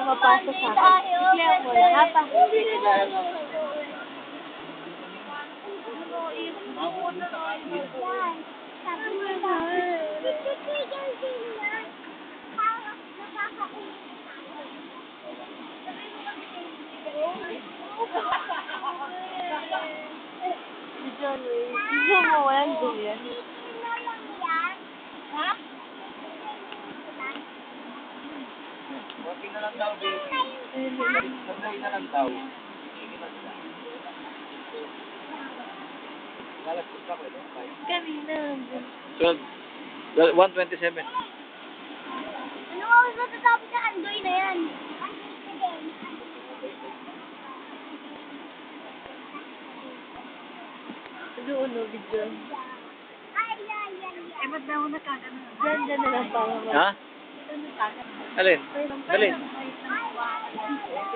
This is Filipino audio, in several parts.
na mapasok sa akin. Bigla mo lang, habang Gusto mo, walang ganyan. Ha? Working na lang daw, baby. Sabay na lang daw. Lalastos ako, ito. Kanina. 127. Ano oras matatapos na Andoy na yan? Doon, no, video. Eh, ba't daw nakakano? Diyan na lang para Ha? Alin? Alin?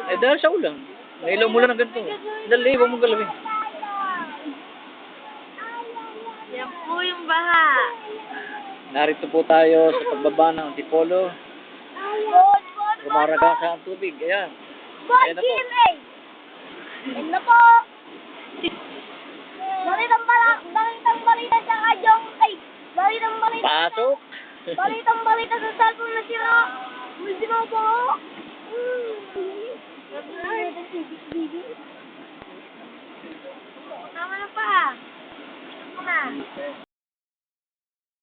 Eh, dahil sa ulang. Nailaw mo lang ng ganito. Dali, huwag mong galawin. Yan po yung baha. Narito po tayo sa pagbaba ng Antipolo. Gumaraga sa ang tubig. Ayan. Ayan na po. Ayan na po. Balitang balita sa kadyong. Ay, balitang balita. Pasok. Balitang balita sa cellphone na sira. Hindi mo po. Tama na pa. Tama na.